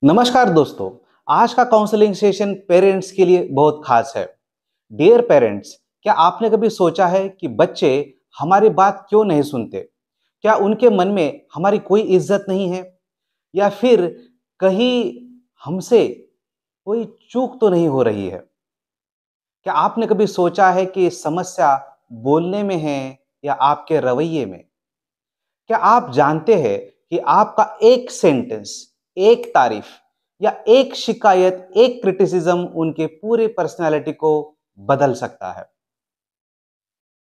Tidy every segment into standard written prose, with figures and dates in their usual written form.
नमस्कार दोस्तों। आज का काउंसलिंग सेशन पेरेंट्स के लिए बहुत खास है। डियर पेरेंट्स, क्या आपने कभी सोचा है कि बच्चे हमारी बात क्यों नहीं सुनते? क्या उनके मन में हमारी कोई इज्जत नहीं है, या फिर कहीं हमसे कोई चूक तो नहीं हो रही है? क्या आपने कभी सोचा है कि समस्या बोलने में है या आपके रवैये में? क्या आप जानते हैं कि आपका एक सेंटेंस, एक तारीफ या एक शिकायत, एक क्रिटिसिज्म उनके पूरे पर्सनालिटी को बदल सकता है?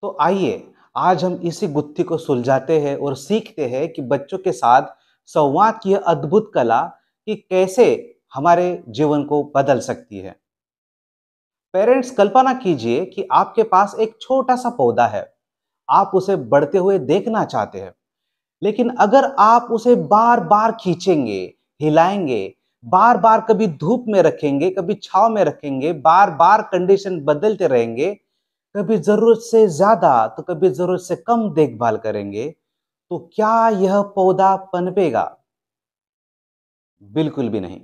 तो आइए आज हम इसी गुत्थी को सुलझाते हैं और सीखते हैं कि बच्चों के साथ संवाद की यह अद्भुत कला कि कैसे हमारे जीवन को बदल सकती है। पेरेंट्स, कल्पना कीजिए कि आपके पास एक छोटा सा पौधा है। आप उसे बढ़ते हुए देखना चाहते हैं, लेकिन अगर आप उसे बार-बार खींचेंगे, हिलाएँगे, बार-बार कभी धूप में रखेंगे, कभी छाँव में रखेंगे, बार-बार कंडीशन बदलते रहेंगे, कभी ज़रूरत से ज़्यादा तो कभी ज़रूरत से कम देखभाल करेंगे, तो क्या यह पौधा पनपेगा? बिल्कुल भी नहीं।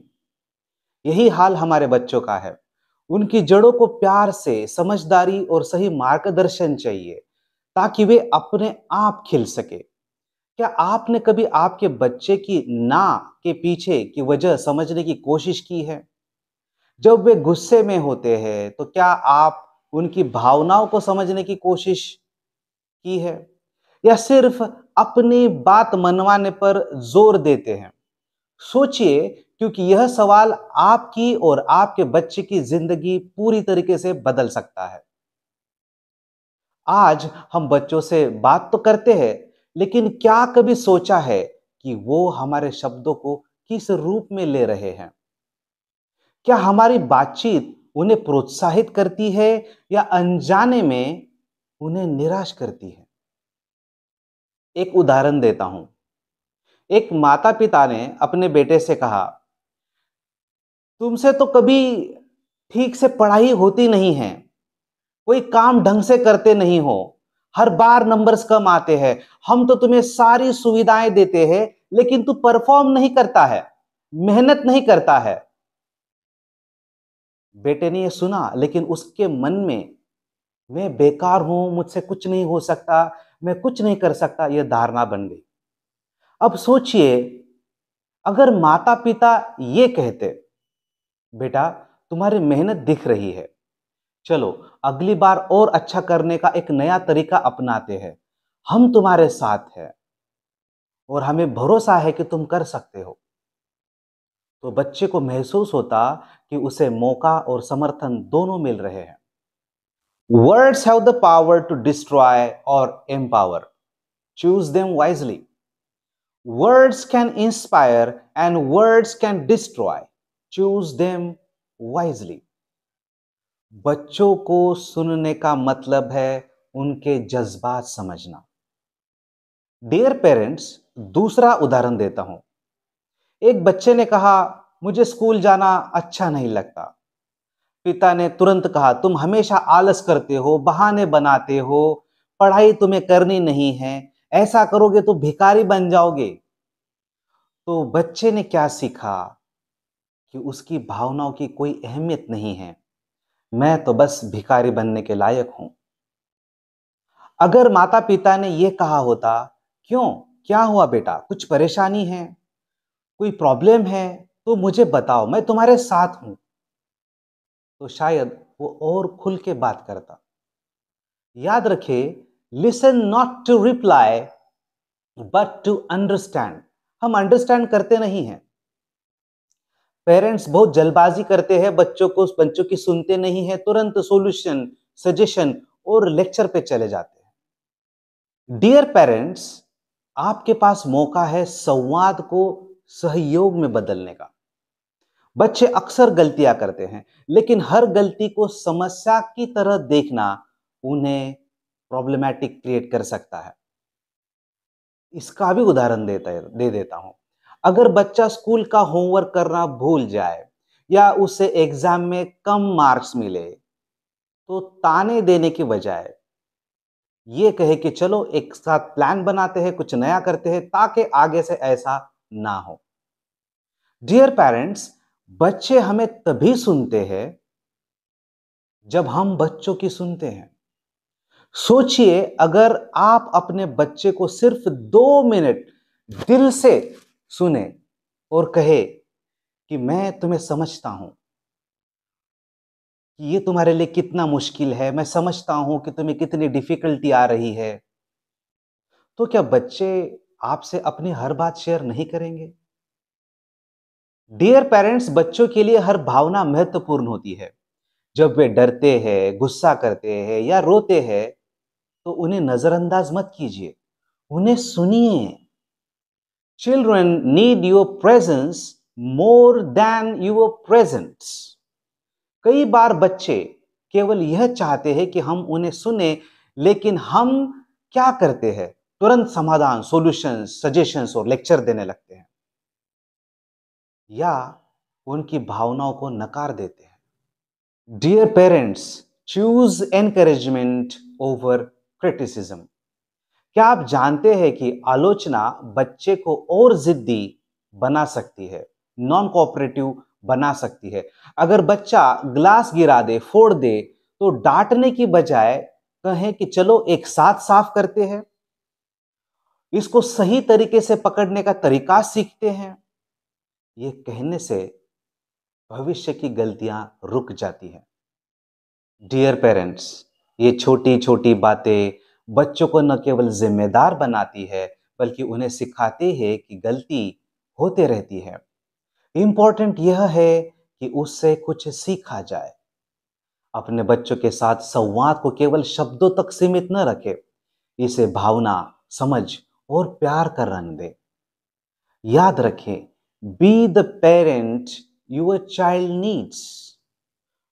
यही हाल हमारे बच्चों का है। उनकी जड़ों को प्यार से, समझदारी और सही मार्गदर्शन चाहिए, ताकि वे अपने आप खिल सके। क्या आपने कभी आपके बच्चे की ना के पीछे की वजह समझने की कोशिश की है? जब वे गुस्से में होते हैं, तो क्या आप उनकी भावनाओं को समझने की कोशिश की है? या सिर्फ अपनी बात मनवाने पर जोर देते हैं? सोचिए, क्योंकि यह सवाल आपकी और आपके बच्चे की जिंदगी पूरी तरीके से बदल सकता है। आज हम बच्चों से बात तो करते हैं, लेकिन क्या कभी सोचा है कि वो हमारे शब्दों को किस रूप में ले रहे हैं? क्या हमारी बातचीत उन्हें प्रोत्साहित करती है या अनजाने में उन्हें निराश करती है? एक उदाहरण देता हूं। एक माता पिता ने अपने बेटे से कहा, तुमसे तो कभी ठीक से पढ़ाई होती नहीं है, कोई काम ढंग से करते नहीं हो, हर बार नंबर्स कम आते हैं, हम तो तुम्हें सारी सुविधाएं देते हैं, लेकिन तू परफॉर्म नहीं करता है, मेहनत नहीं करता है। बेटे ने यह सुना, लेकिन उसके मन में मैं बेकार हूं, मुझसे कुछ नहीं हो सकता, मैं कुछ नहीं कर सकता, यह धारणा बन गई। अब सोचिए, अगर माता पिता ये कहते, बेटा तुम्हारी मेहनत दिख रही है, चलो अगली बार और अच्छा करने का एक नया तरीका अपनाते हैं, हम तुम्हारे साथ हैं और हमें भरोसा है कि तुम कर सकते हो, तो बच्चे को महसूस होता कि उसे मौका और समर्थन दोनों मिल रहे हैं। Words have the power to destroy or empower. Choose them wisely. Words can inspire and words can destroy. Choose them wisely. बच्चों को सुनने का मतलब है उनके जज्बात समझना। डियर पेरेंट्स, दूसरा उदाहरण देता हूं। एक बच्चे ने कहा, मुझे स्कूल जाना अच्छा नहीं लगता। पिता ने तुरंत कहा, तुम हमेशा आलस करते हो, बहाने बनाते हो, पढ़ाई तुम्हें करनी नहीं है, ऐसा करोगे तो भिखारी बन जाओगे। तो बच्चे ने क्या सीखा कि उसकी भावनाओं की कोई अहमियत नहीं है, मैं तो बस भिखारी बनने के लायक हूं। अगर माता पिता ने यह कहा होता, क्यों, क्या हुआ बेटा, कुछ परेशानी है, कोई प्रॉब्लम है, तो मुझे बताओ, मैं तुम्हारे साथ हूं, तो शायद वो और खुल के बात करता। याद रखें, listen not to reply but to understand. हम अंडरस्टैंड करते नहीं हैं। पेरेंट्स बहुत जल्दबाजी करते हैं, बच्चों की सुनते नहीं है, तुरंत सॉल्यूशन, सजेशन और लेक्चर पे चले जाते हैं। डियर पेरेंट्स, आपके पास मौका है संवाद को सहयोग में बदलने का। बच्चे अक्सर गलतियां करते हैं, लेकिन हर गलती को समस्या की तरह देखना उन्हें प्रॉब्लमैटिक क्रिएट कर सकता है। इसका भी उदाहरण दे देता हूं। अगर बच्चा स्कूल का होमवर्क करना भूल जाए या उसे एग्जाम में कम मार्क्स मिले, तो ताने देने की बजाय ये कहे कि चलो एक साथ प्लान बनाते हैं, कुछ नया करते हैं, ताकि आगे से ऐसा ना हो। डियर पेरेंट्स, बच्चे हमें तभी सुनते हैं जब हम बच्चों की सुनते हैं। सोचिए, अगर आप अपने बच्चे को सिर्फ 2 मिनट दिल से सुने और कहे कि मैं तुम्हें समझता हूं कि ये तुम्हारे लिए कितना मुश्किल है, मैं समझता हूं कि तुम्हें कितनी डिफिकल्टी आ रही है, तो क्या बच्चे आपसे अपनी हर बात शेयर नहीं करेंगे? डियर पेरेंट्स, बच्चों के लिए हर भावना महत्वपूर्ण होती है। जब वे डरते हैं, गुस्सा करते हैं या रोते हैं, तो उन्हें नजरअंदाज मत कीजिए, उन्हें सुनिए। Children need your presence more than your presents. कई बार बच्चे केवल यह चाहते हैं कि हम उन्हें सुने, लेकिन हम क्या करते हैं? तुरंत समाधान, सॉल्यूशंस, सजेशंस और लेक्चर देने लगते हैं, या उनकी भावनाओं को नकार देते हैं। Dear parents, choose encouragement over criticism. क्या आप जानते हैं कि आलोचना बच्चे को और जिद्दी बना सकती है, नॉन कोऑपरेटिव बना सकती है? अगर बच्चा ग्लास गिरा दे, फोड़ दे, तो डांटने की बजाय कहें कि चलो एक साथ साफ करते हैं, इसको सही तरीके से पकड़ने का तरीका सीखते हैं। ये कहने से भविष्य की गलतियां रुक जाती हैं। डियर पेरेंट्स, ये छोटी छोटी बातें बच्चों को न केवल जिम्मेदार बनाती है, बल्कि उन्हें सिखाती है कि गलती होते रहती है। इंपॉर्टेंट यह है कि उससे कुछ सीखा जाए। अपने बच्चों के साथ संवाद को केवल शब्दों तक सीमित न रखें, इसे भावना, समझ और प्यार का रंग दे। याद रखें, be the parent your child needs,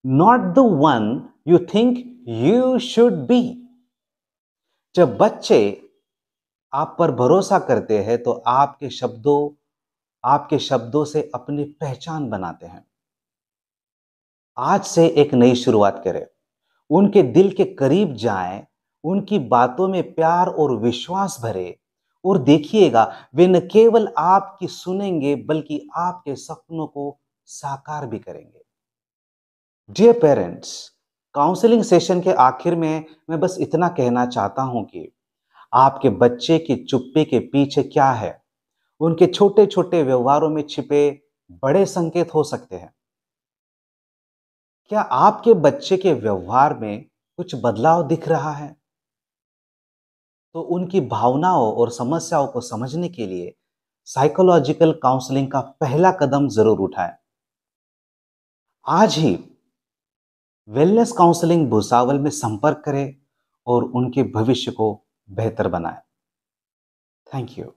not the one you think you should be. जब बच्चे आप पर भरोसा करते हैं, तो आपके शब्दों से अपनी पहचान बनाते हैं। आज से एक नई शुरुआत करें, उनके दिल के करीब जाएं, उनकी बातों में प्यार और विश्वास भरे, और देखिएगा, वे न केवल आपकी सुनेंगे, बल्कि आपके सपनों को साकार भी करेंगे। डियर पेरेंट्स, काउंसलिंग सेशन के आखिर में मैं बस इतना कहना चाहता हूं कि आपके बच्चे की चुप्पी के पीछे क्या है? उनके छोटे छोटे व्यवहारों में छिपे बड़े संकेत हो सकते हैं। क्या आपके बच्चे के व्यवहार में कुछ बदलाव दिख रहा है? तो उनकी भावनाओं और समस्याओं को समझने के लिए साइकोलॉजिकल काउंसलिंग का पहला कदम जरूर उठाएं। आज ही वेलनेस काउंसलिंग भुसावल में संपर्क करें और उनके भविष्य को बेहतर बनाएं। Thank you.